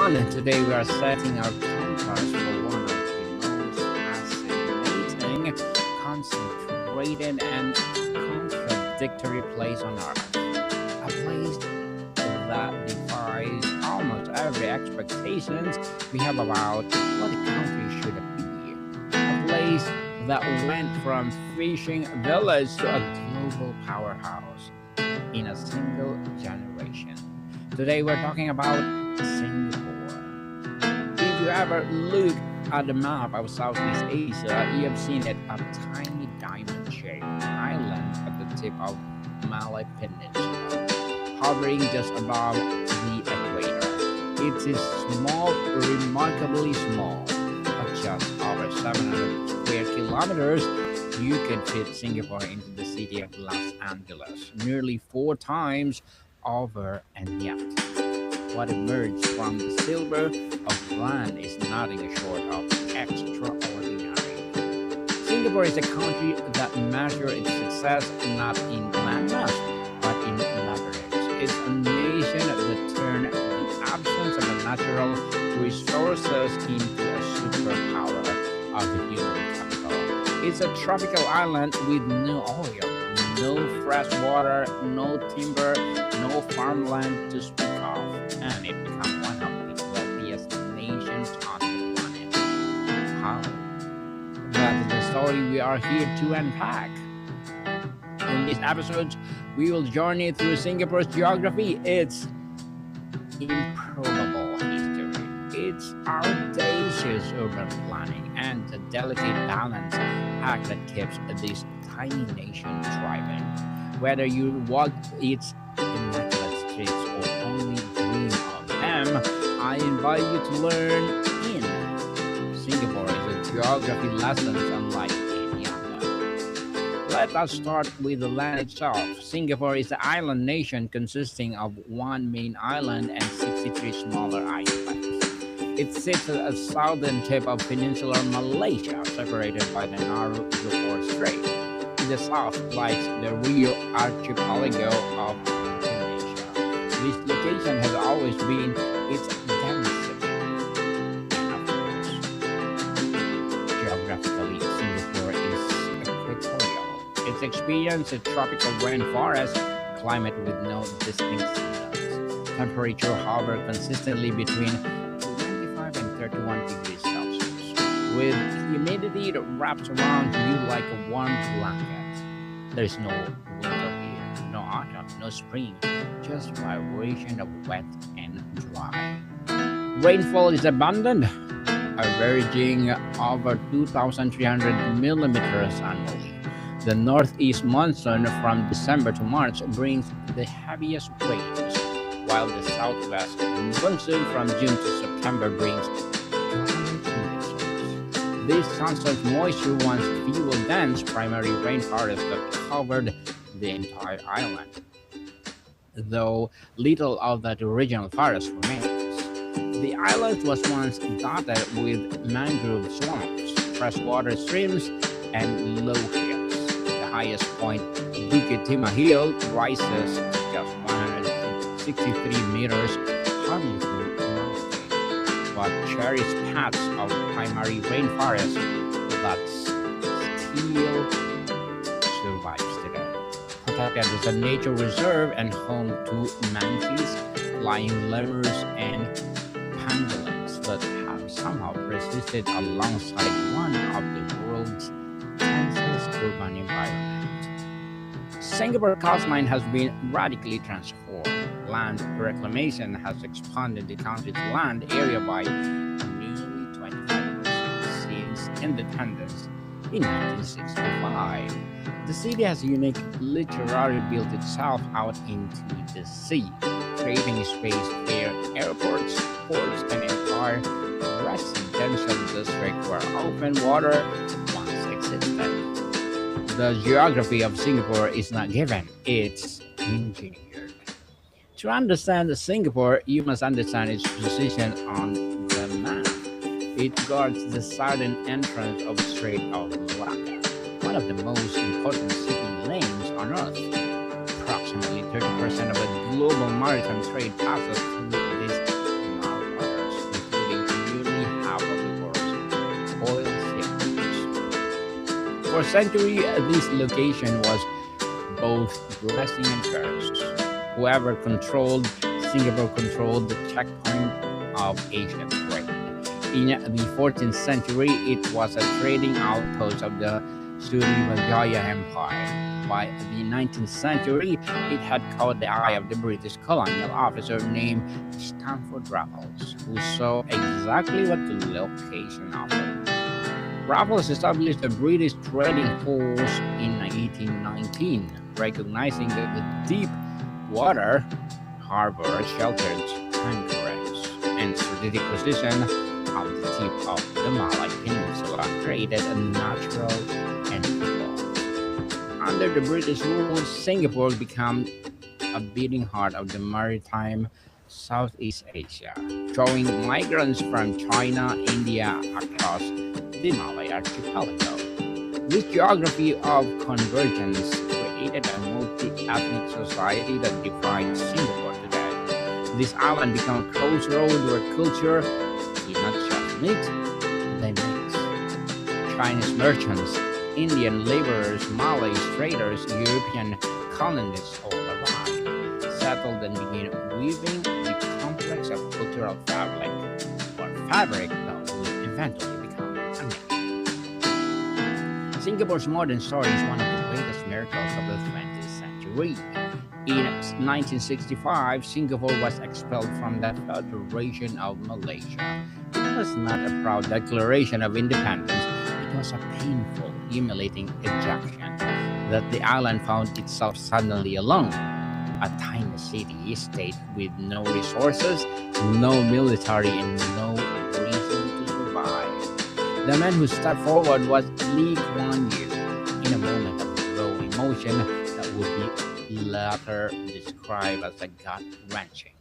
And today we are setting our compass for one of the most fascinating, concentrated, and contradictory places on Earth. A place that defies almost every expectations we have about what a country should be. A place that went from fishing village to a global powerhouse in a single generation. Today we're talking about Singapore. If you ever look at the map of Southeast Asia, you have seen it a tiny diamond-shaped island at the tip of Malay Peninsula, hovering just above the equator. It is small, remarkably small, at just over 700 square kilometers. You could fit Singapore into the city of Los Angeles, nearly four times over, and yet what emerged from the silver of land is nothing short of extraordinary. Singapore is a country that measures its success not in landmass, but in leverage. It's a nation that turned the absence of natural resources into a superpower of the human capital. It's a tropical island with no oil, no fresh water, no timber, no farmland to speak of, and it became one of the wealthiest nations on the planet. How? That is the story we are here to unpack. In these episodes, we will journey through Singapore's geography, its improbable history, its audacious urban planning, and the delicate balance act that keeps this tiny nation thriving. Whether you walk its immaculate streets or only dream of them, I invite you to learn in Singapore is a geography lessons unlike any other. Let us start with the land itself. Singapore is an island nation consisting of one main island and 63 smaller islands. It sits at the southern tip of peninsular Malaysia, separated by the narrow Johor Strait. In the south lies the Rio archipelago of Indonesia. This location has always been its density. Of course, geographically, Singapore is equatorial. It's experienced a tropical rainforest climate with no distinct seasons. Temperature hover consistently between 31 degrees Celsius, with humidity that wraps around you like a warm blanket. There is no winter here, no autumn, no spring, just vibration of wet and dry. Rainfall is abundant, averaging over 2,300 millimeters annually. The northeast monsoon from December to March brings the heaviest rains, while the southwest monsoon from June to September brings drier conditions. This constant moisture once fueled dense primary rainforest that covered the entire island, though little of that original forest remains. The island was once dotted with mangrove swamps, freshwater streams, and low hills. The highest point, Bukit Timah Hill, rises just 163 meters, hardly through mountain, but cherished paths of primary rainforest that still survives today. Protected as a nature reserve and home to monkeys, flying lemurs, and pangolins that have somehow persisted alongside one of the world's densest urban environments. Singapore coastline has been radically transformed. Land reclamation has expanded the country's land area by nearly 25% since independence in 1965. The city has unique literally built itself out into the sea, creating space for airports, ports, and entire residential district where open water once existed. The geography of Singapore is not given, it's engineered. To understand Singapore, you must understand its position on the map. It guards the southern entrance of the Strait of Malacca, one of the most important shipping lanes on Earth. Approximately 30% of the global maritime trade passes through these narrow waters. For centuries, this location was both blessing and curse. Whoever controlled Singapore controlled the checkpoint of Asian trade. In the 14th century, it was a trading outpost of the Srivijaya Empire. By the 19th century, it had caught the eye of the British colonial officer named Stamford Raffles, who saw exactly what the location offered. Raffles established a British trading force in 1819, recognizing that the deep water harbor sheltered anchorage and strategic position on the tip of the Malay Peninsula created a natural entry point. Under the British rule, Singapore became a beating heart of the maritime Southeast Asia, drawing migrants from China, India across the Malay archipelago. This geography of convergence created a multi-ethnic society that defines Singapore today. This island became a crossroad where culture did not just meet, they mix. Chinese merchants, Indian laborers, Malay traders, European colonists all arrived, settled and began weaving the complex of cultural fabric, or fabric that would eventually become a nation. Singapore's modern story is one of the greatest miracles of the 20th century. In 1965, Singapore was expelled from the Federation of Malaysia. It was not a proud declaration of independence, it was a painful, humiliating ejection that the island found itself suddenly alone. A tiny city-state with no resources, no military, and no reason to survive. The man who stepped forward was Lee Kuan Yew, in a moment of raw emotion that would be later described as a gut-wrenching.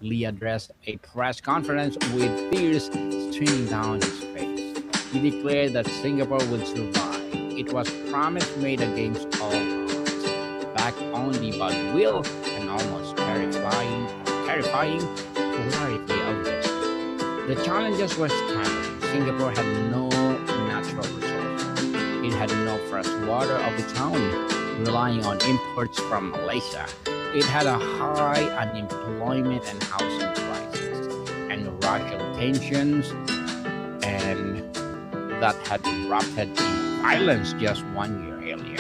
Lee addressed a press conference with tears streaming down his face. He declared that Singapore would survive. It was a promise made against all odds, backed only by will and almost terrifying clarity of this. The challenges were staggering. Singapore had no natural resources. It had no fresh water of its own, relying on imports from Malaysia. It had a high unemployment and housing crisis, and racial tensions, and that had erupted in violence just 1 year earlier.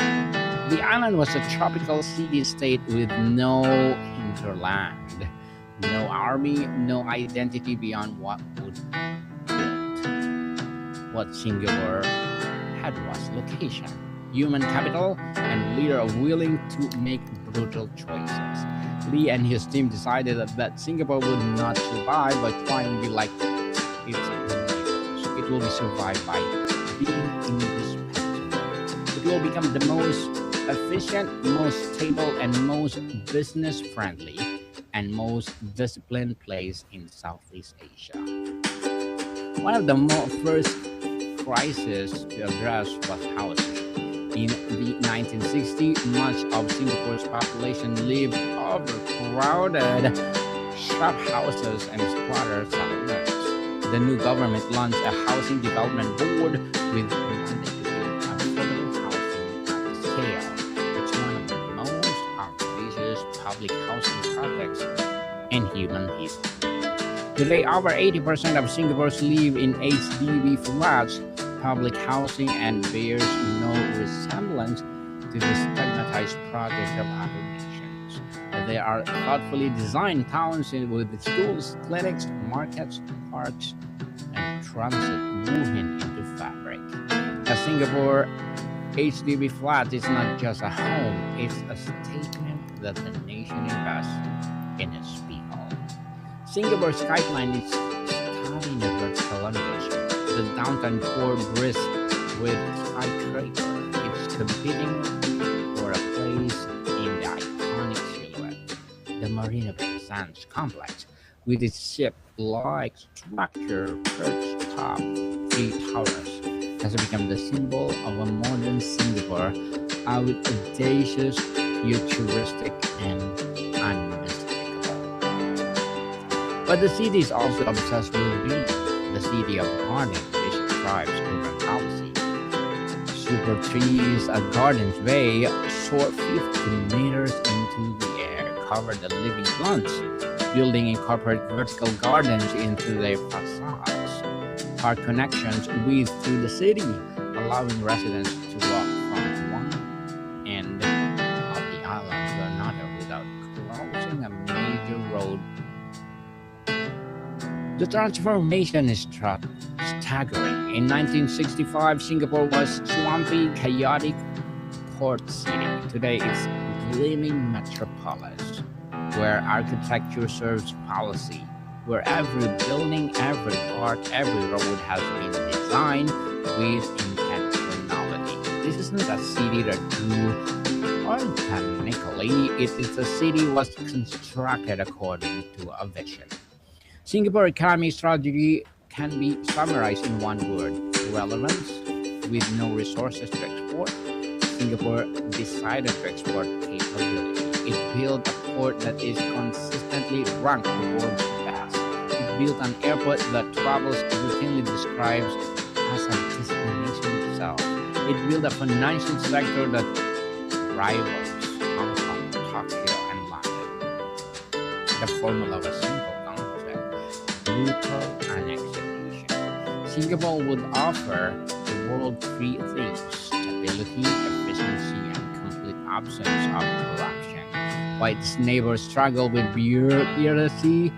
The island was a tropical city-state with no hinterland, no army, no identity beyond what would build. What Singapore had was location, human capital, and leader willing to make brutal choices. Lee and his team decided that Singapore would not survive by trying to be like its neighbors. It will be survived by being indispensable. It will become the most efficient, most stable, and most business-friendly, and most disciplined place in Southeast Asia. One of the first crises to address was housing. In the 1960s, much of Singapore's population lived overcrowded shop houses and squatter settlements. The new government launched a housing development board with the mandate to build affordable housing at scale. It's one of the most ambitious public housing projects in human history. Today, over 80% of Singaporeans live in HDB flats, public housing, and bears no resemblance to the stigmatized projects of other nations. They are thoughtfully designed towns with schools, clinics, markets, parks, and transit woven into fabric. A Singapore HDB flat is not just a home, it's a statement that the nation invests in its people. Singapore's skyline is studying a vertical elevation. The downtown core brisk with skyscraper. It's competing for a place in the iconic silhouette. The Marina Bay Sands complex, with its ship-like structure perched atop three towers, has become the symbol of a modern Singapore, with audacious, futuristic, and unmistakable. But the city is also obsessed with beauty. The city of Garden, which describes urban policy, Super Trees Gardens Way soar 50 meters into the air, cover the living plants. Building incorporate vertical gardens into their facades. Park connections weave through the city, allowing residents to walk from one end of the island to another without crossing a major road. The transformation is staggering. In 1965, Singapore was swampy, chaotic port city. Today, it's gleaming metropolis, where architecture serves policy, where every building, every park, every road has been designed with intentionality. This isn't a city that grew organically, it is a city was constructed according to a vision. Singapore economy strategy can be summarized in one word: relevance. With no resources to export, Singapore decided to export capability. It built a port that is consistently ranked the world's best. It built an airport that travels routinely describes as a destination itself. It built a financial sector that rivals Hong Kong, Tokyo, and London. The formula was simple concept: brutal and execution. Singapore would offer the world three things: stability, efficiency, and complete absence of corruption. While its neighbors struggle with bureaucracy,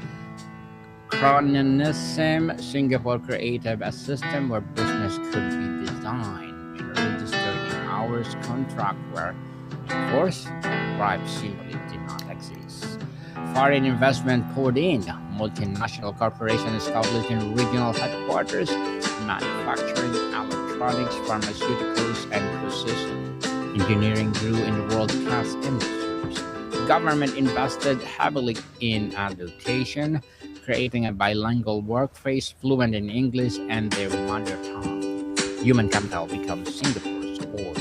cronyism, Singapore created a system where business could be designed and registered in hours contract where, of course, bribes simply did not exist. Foreign investment poured in. Multinational corporations established in regional headquarters, manufacturing, electronics, pharmaceuticals, and precision engineering grew in the world-class industries. The government invested heavily in education, creating a bilingual workforce fluent in English and their mother tongue. Human capital becomes Singapore's oil.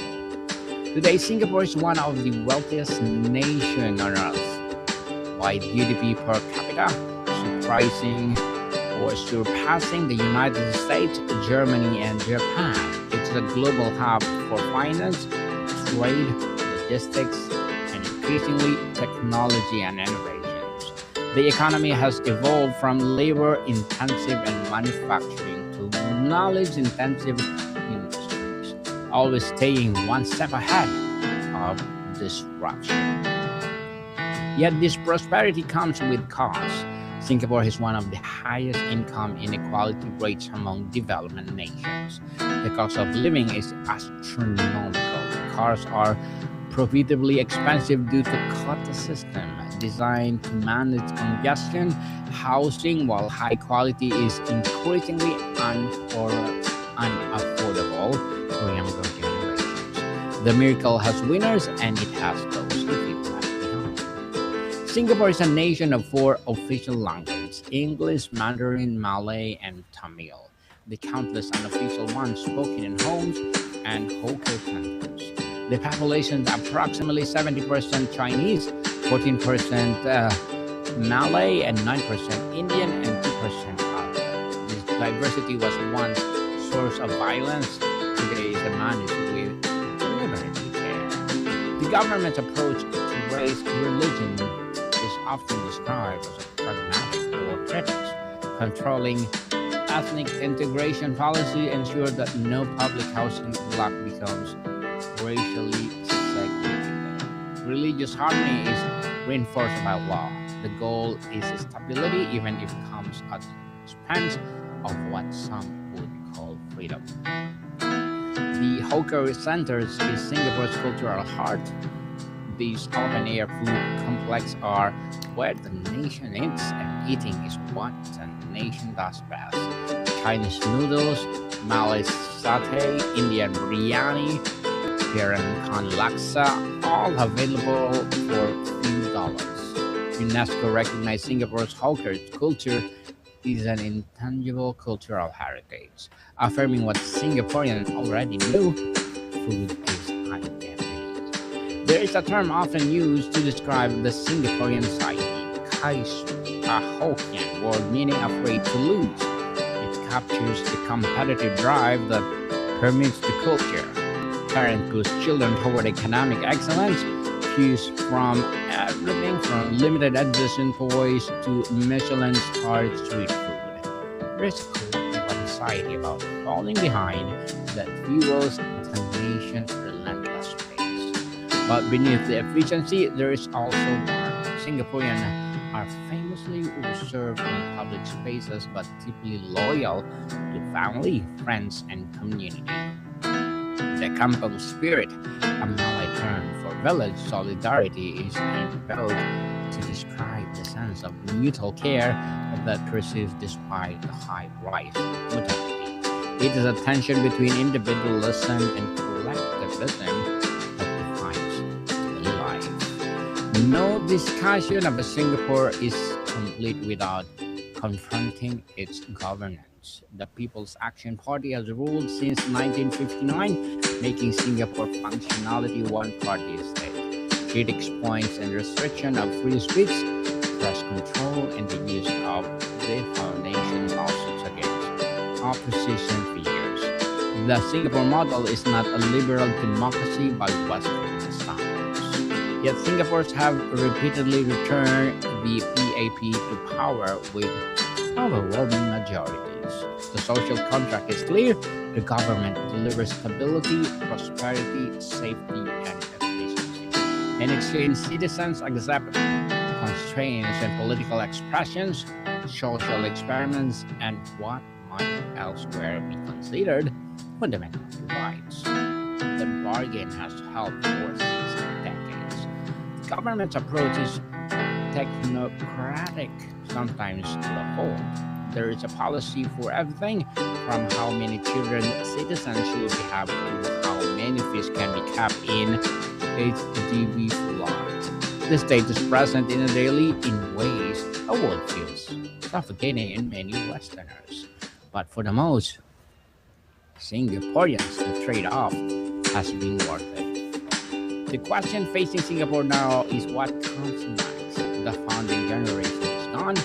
Today, Singapore is one of the wealthiest nations on earth. While GDP per capita surpassing the United States, Germany, and Japan. It's a global hub for finance, trade, logistics, and increasingly technology and innovations. The economy has evolved from labor-intensive and manufacturing to knowledge-intensive industries, always staying one step ahead of disruption. Yet this prosperity comes with costs. Singapore has one of the highest income inequality rates among development nations. The cost of living is astronomical. Cars are prohibitively expensive due to quota system designed to manage congestion. Housing, while high quality, is increasingly unaffordable for younger generations. The miracle has winners and it has those who feel left behind. Singapore is a nation of four official languages: English, Mandarin, Malay, and Tamil. The countless unofficial ones spoken in homes and hawker centers. The population is approximately 70% Chinese, 14% Malay, and 9% Indian, and 2% other. This diversity was once a source of violence. Today is managed with deliberate care. The government's approach to race religion is often described as a pragmatic for critics. Controlling ethnic integration policy ensures that no public housing block becomes racially segregated. Religious harmony is reinforced by law. The goal is stability, even if it comes at the expense of what some would call freedom. The hawker centers is Singapore's cultural heart. These open-air food complexes are where the nation eats, and eating is what the nation does best. Chinese noodles, Malay satay, Indian biryani, Peranakan laksa, all available for few dollars. UNESCO recognized Singapore's hawker culture is an intangible cultural heritage, affirming what Singaporeans already knew: food is identity. There is a term often used to describe the Singaporean psyche: kaisu, a Hokkien word meaning afraid to lose. It captures the competitive drive that permeates the culture. Parents push children toward economic excellence, choose from everything from limited edition toys to Michelin-starred street food. There's a collective anxiety about falling behind that fuels the nation's relentless pace. But beneath the efficiency, there is also warmth. Singaporeans are famously reserved in public spaces but deeply loyal to family, friends, and community. The kampong spirit, a Malay term for village solidarity, is invoked to describe the sense of mutual care that persists despite the high rise of modernity. It is a tension between individualism and collectivism that defines daily life. No discussion of Singapore is complete without confronting its governance. The People's Action Party has ruled since 1959, making Singapore functionality one party state. Critics points and restriction of free speech, press control, and the use of the foundation lawsuits against opposition figures. The Singapore model is not a liberal democracy by Western standards. Yet Singaporeans have repeatedly returned the PAP to power with overwhelming majorities. The social contract is clear. The government delivers stability, prosperity, safety, and efficiency. In exchange, citizens accept constraints and political expressions, social experiments, and what might elsewhere be considered fundamental rights. The bargain has held for 6 decades. The government's approach is technocratic, sometimes to a fault. There is a policy for everything from how many children citizens should have to how many fish can be kept in HDB flood. The state is present in a daily in ways a world feels suffocating in many Westerners. But for the most Singaporeans, the trade-off has been worth it. The question facing Singapore now is what comes next. The founding generation is gone.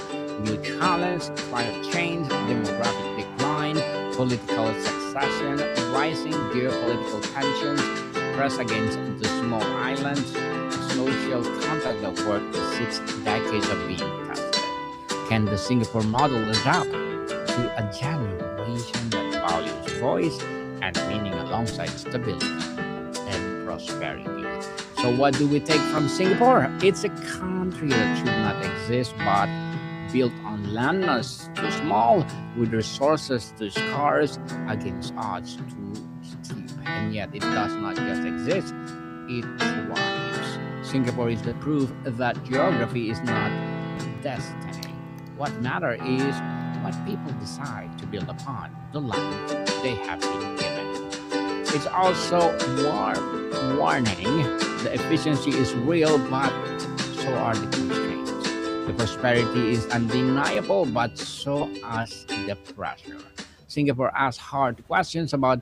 New challenge, climate change, demographic decline, political succession, rising geopolitical tensions, press against the small islands, social contract that worked 6 decades of being tested. Can the Singapore model adapt to a generation that values voice and meaning alongside stability and prosperity? So what do we take from Singapore? It's a country that should not exist but built on landmass too small, with resources too scarce, against odds too steep. And yet it does not just exist, it thrives. Singapore is the proof that geography is not destiny. What matters is what people decide to build upon the land they have been given. It's also warning. The efficiency is real, but so are the constraints. The prosperity is undeniable, but so is the pressure. Singapore asks hard questions about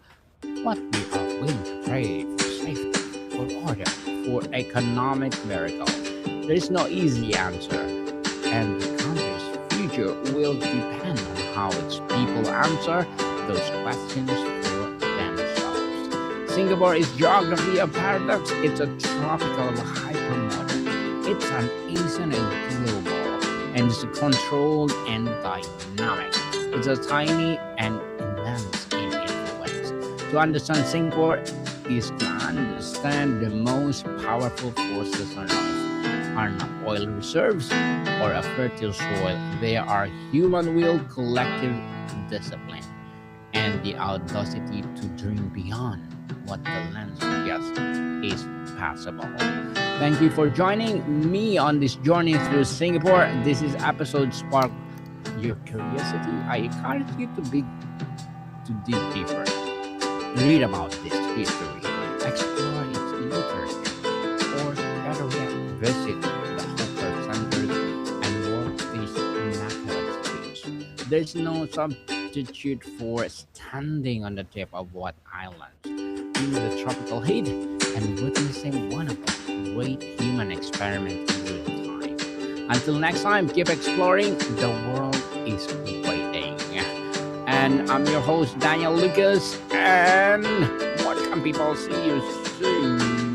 what we are willing to trade for safety, for order, for economic miracle. There is no easy answer, and the country's future will depend on how its people answer those questions for themselves. Singapore is geography of paradox. It's a tropical hypermodern. It's an Asian and global, and it's controlled and dynamic. It's a tiny and immense in influence. To understand Singapore is to understand the most powerful forces on earth are not oil reserves or a fertile soil. They are human will, collective discipline, and the audacity to dream beyond what the lens suggests is possible. Thank you for joining me on this journey through Singapore. This is episode Spark Your Curiosity. I encourage you to dig deeper. Read about this history, explore its literature, or better yet, visit the Hawker Centers and walk these immaculate streets. There's no substitute for standing on the tip of what islands, in the tropical heat, and witnessing one of the great human experiments in real time. Until next time, keep exploring. The world is waiting. And I'm your host, Daniel Lucas, and what welcome, people. See you soon.